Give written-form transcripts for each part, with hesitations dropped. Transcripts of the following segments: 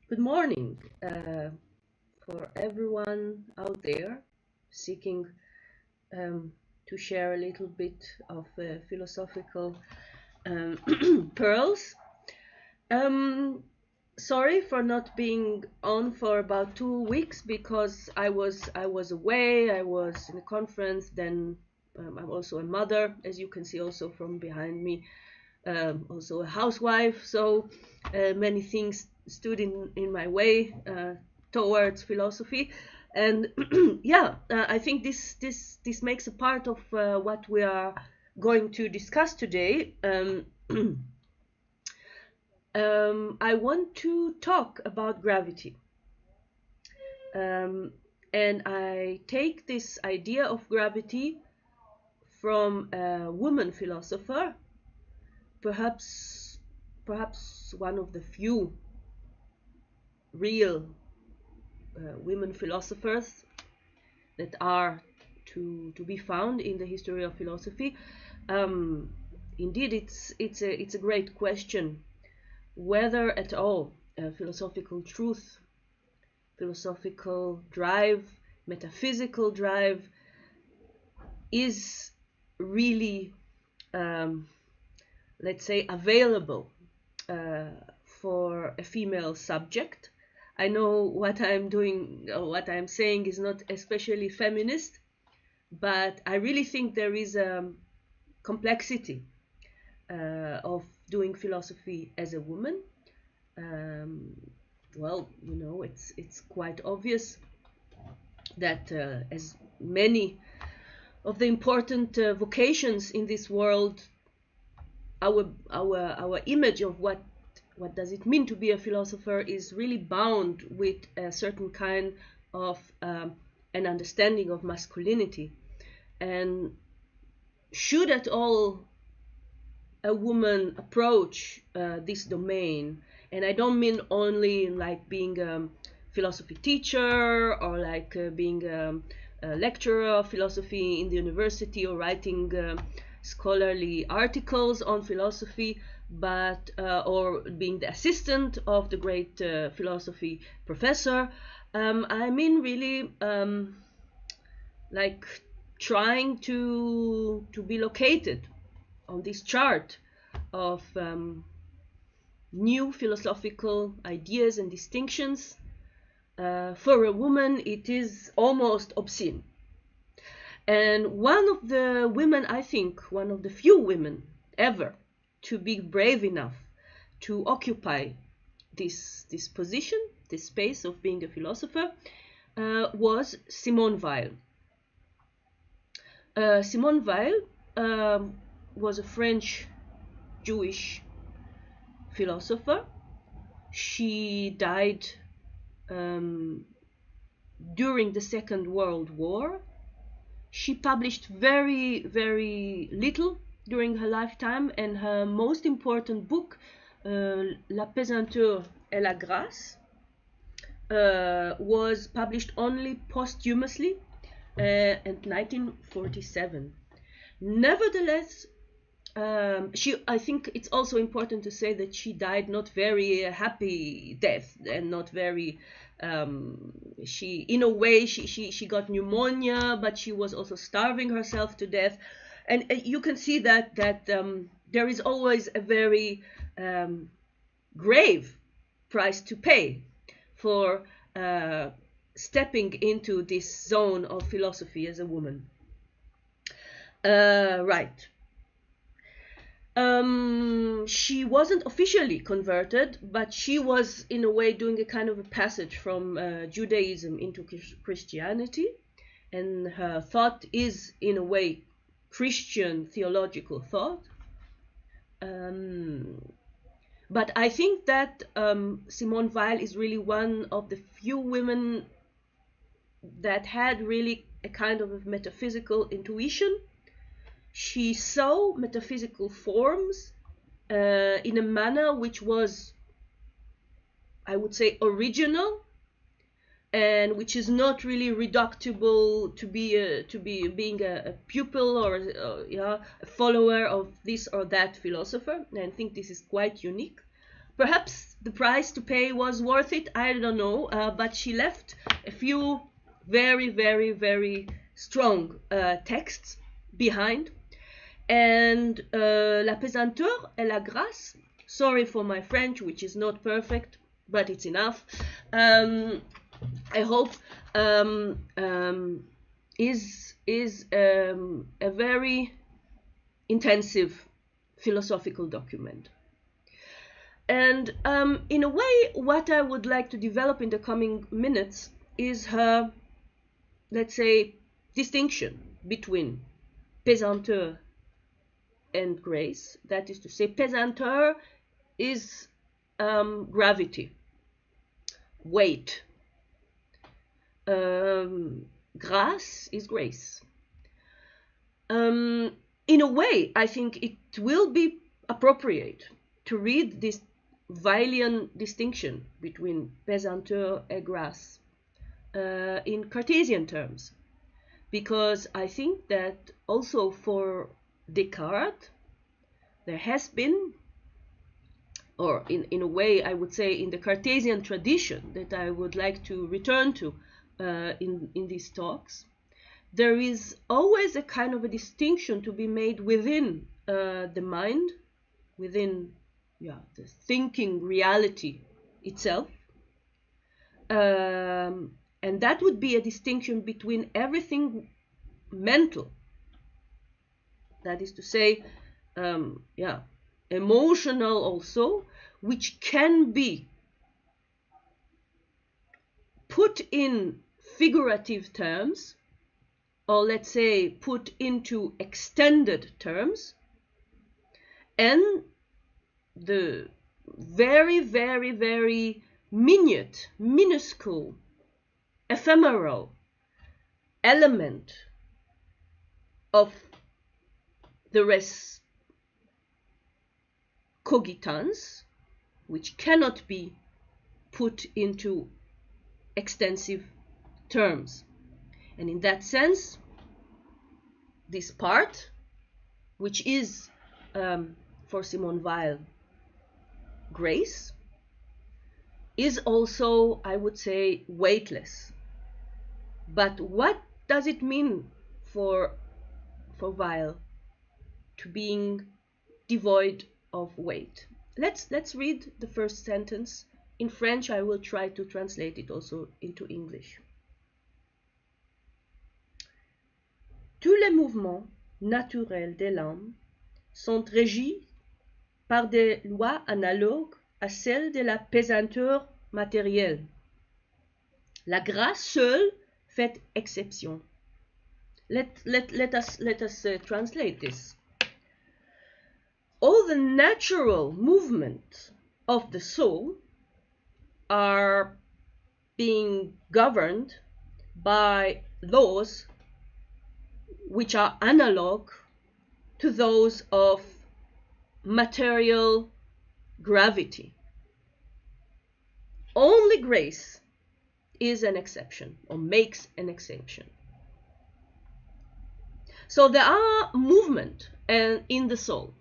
Good morning for everyone out there seeking to share a little bit of philosophical pearls. Um, Sorry for not being on for about 2 weeks because I was away. I was in a conference. Then I'm also a mother, as you can see also from behind me. Also a housewife, so many things stood in my way towards philosophy, and yeah, I think this makes a part of what we are going to discuss today. I want to talk about gravity, um, and I take this idea of gravity from a woman philosopher, perhaps perhaps one of the few real women philosophers that are to be found in the history of philosophy. Um, Indeed, it's a great question whether at all philosophical truth, philosophical drive, metaphysical drive is really, um, let's say, available uh, for a female subject. I know what I'm doing, what I'm saying is not especially feminist, but I really think there is a complexity of doing philosophy as a woman. Um, well, it's quite obvious that as many of the important vocations in this world, our image of what does it mean to be a philosopher is really bound with a certain kind of an understanding of masculinity. And should at all a woman approach this domain, and I don't mean only like being a philosophy teacher or like being a lecturer of philosophy in the university or writing scholarly articles on philosophy, but or being the assistant of the great philosophy professor. I mean really like trying to be located on this chart of new philosophical ideas and distinctions. For a woman, it is almost obscene. And one of the women, I think, one of the few women ever to be brave enough to occupy this position, this space of being a philosopher, was Simone Weil. Simone Weil was a French Jewish philosopher. She died during the Second World War. She published very, very little during her lifetime, and her most important book, La Pesanteur et la Grâce, was published only posthumously in 1947. Nevertheless, I think it's also important to say that she died not very happy death, and not very she in a way she got pneumonia, but she was also starving herself to death. And you can see that there is always a very grave price to pay for stepping into this zone of philosophy as a woman. Right. She wasn't officially converted, but she was in a way doing a kind of a passage from Judaism into Christianity, and her thought is in a way Christian theological thought. But I think that Simone Weil is really one of the few women that had really a kind of a metaphysical intuition. She saw metaphysical forms in a manner which was, I would say, original, and which is not really reducible to being a pupil or a follower of this or that philosopher. And I think this is quite unique. Perhaps the price to pay was worth it, I don't know, but she left a few very, very, very strong texts behind. And la pesanteur et la grâce, sorry for my French, which is not perfect, but it's enough, I hope, is a very intensive philosophical document. And in a way, what I would like to develop in the coming minutes is her, let's say, distinction between pesanteur and grace. That is to say, pesanteur is gravity, weight. Grâce is grace. In a way, I think it will be appropriate to read this Weilian distinction between pesanteur and grâce in Cartesian terms, because I think that also for Descartes there has been, or in a way I would say in the Cartesian tradition that I would like to return to in these talks, there is always a kind of a distinction to be made within the mind, within the thinking reality itself, and that would be a distinction between everything mental, that is to say, emotional also, which can be put in figurative terms, or let's say put into extended terms, and the very, very, very minuscule, ephemeral element of the res cogitans, which cannot be put into extensive terms. And in that sense, this part, which is for Simone Weil grace, is also, I would say, weightless. But what does it mean for Weil to being devoid of weight? Let's read the first sentence in French. I will try to translate it also into English. Tous les mouvements naturels de l'âme sont régis par des lois analogues à celles de la pesanteur matérielle. La grâce seule fait exception. Let us translate this. All the natural movements of the soul are being governed by laws which are analog to those of material gravity. Only grace is an exception, or makes an exception. So there are movements in the soul,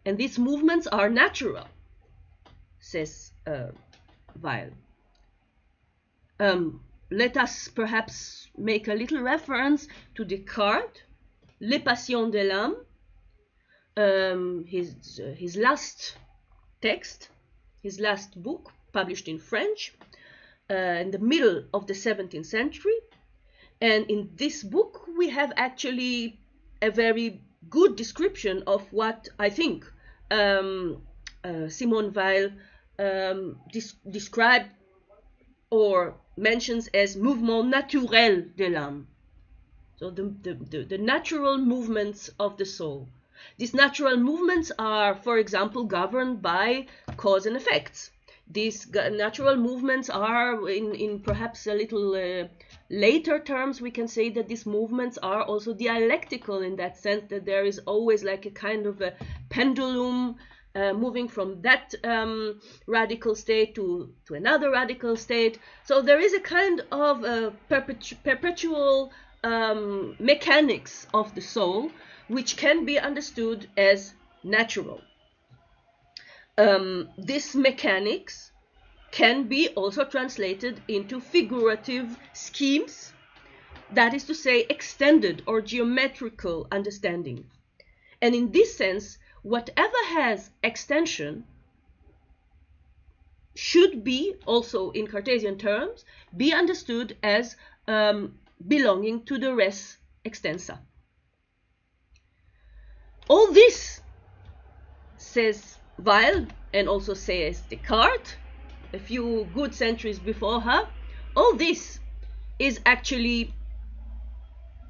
and these movements are natural, says Weil. Let us perhaps make a little reference to Descartes, Les Passions de l'âme, his last text, his last book, published in French in the middle of the 17th century. And in this book we have actually a very good description of what I think Simone Weil described or mentions as mouvement naturel de l'âme. So the natural movements of the soul. These natural movements are, for example, governed by cause and effects. These natural movements are, in perhaps a little later terms, we can say that these movements are also dialectical, in that sense that there is always like a kind of a pendulum moving from that radical state to another radical state. So there is a kind of perpetual mechanics of the soul, which can be understood as natural. This mechanics can be also translated into figurative schemes, that is to say, extended or geometrical understanding. And in this sense, whatever has extension should be, also in Cartesian terms, be understood as belonging to the res extensa. All this, says Weil, and also says Descartes, a few good centuries before her, all this is actually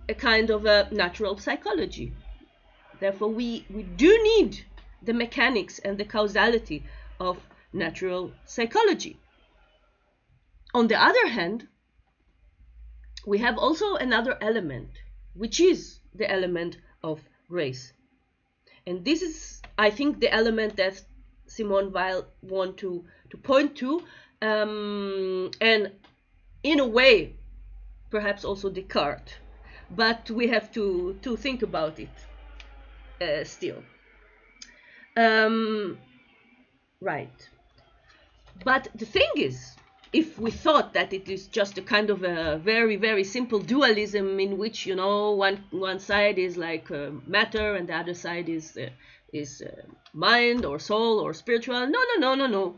a kind of a natural psychology. Therefore, we do need the mechanics and the causality of natural psychology. On the other hand, we have also another element, which is the element of grace. And this is, I think, the element that Simone Weil want to point to, and in a way, perhaps also Descartes. But we have to think about it still. Right. But the thing is, if we thought that it is just a kind of a very, very simple dualism in which, you know, one side is like matter and the other side is mind or soul or spiritual, no.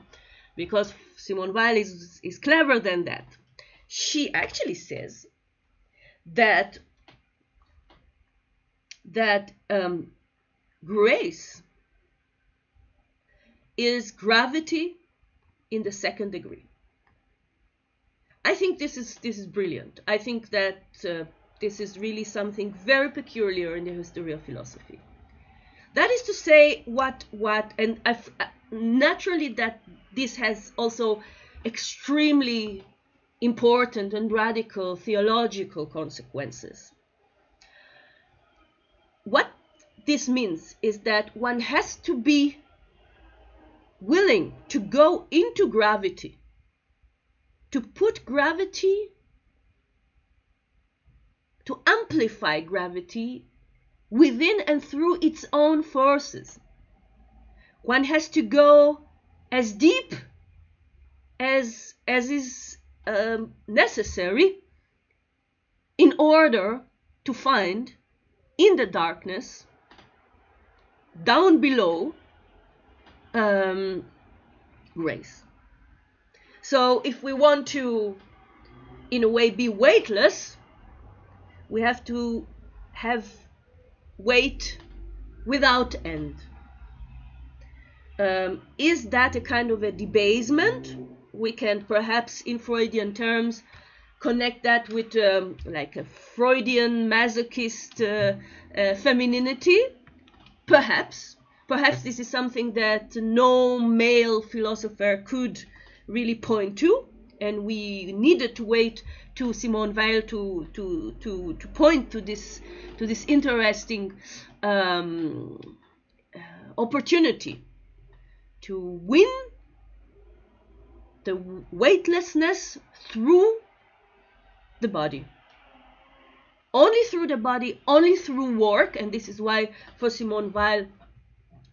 Because Simone Weil is clever than that. She actually says that grace is gravity in the second degree. I think this is brilliant. I think that this is really something very peculiar in the history of philosophy. That is to say, and naturally that this has also extremely important and radical theological consequences. What this means is that one has to be willing to go into gravity, to put gravity, to amplify gravity within and through its own forces. One has to go as deep as is necessary in order to find in the darkness, down below, grace. So if we want to, in a way, be weightless, we have to have weight without end. Is that a kind of a debasement? We can perhaps, in Freudian terms, connect that with like a Freudian masochist femininity. Perhaps this is something that no male philosopher could really point to, and we needed to wait to Simone Weil to point to this interesting opportunity to win the weightlessness through the body. Only through the body, only through work, and this is why for Simone Weil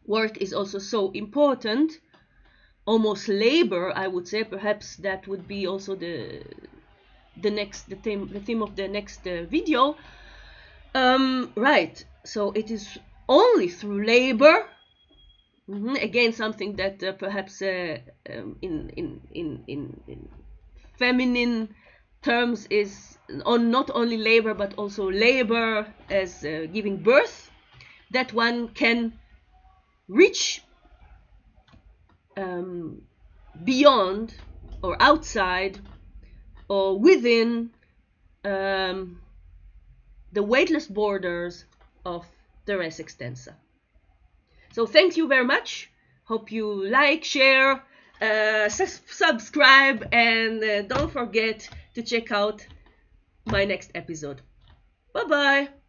work is also so important, almost labor, I would say. Perhaps that would be also the theme of the next video. Right, so it is only through labor, again something that perhaps in feminine terms is on not only labor but also labor as giving birth, that one can reach beyond or outside or within the weightless borders of the res extensa. So thank you very much. Hope you like, share, subscribe, and don't forget to check out my next episode. Bye bye.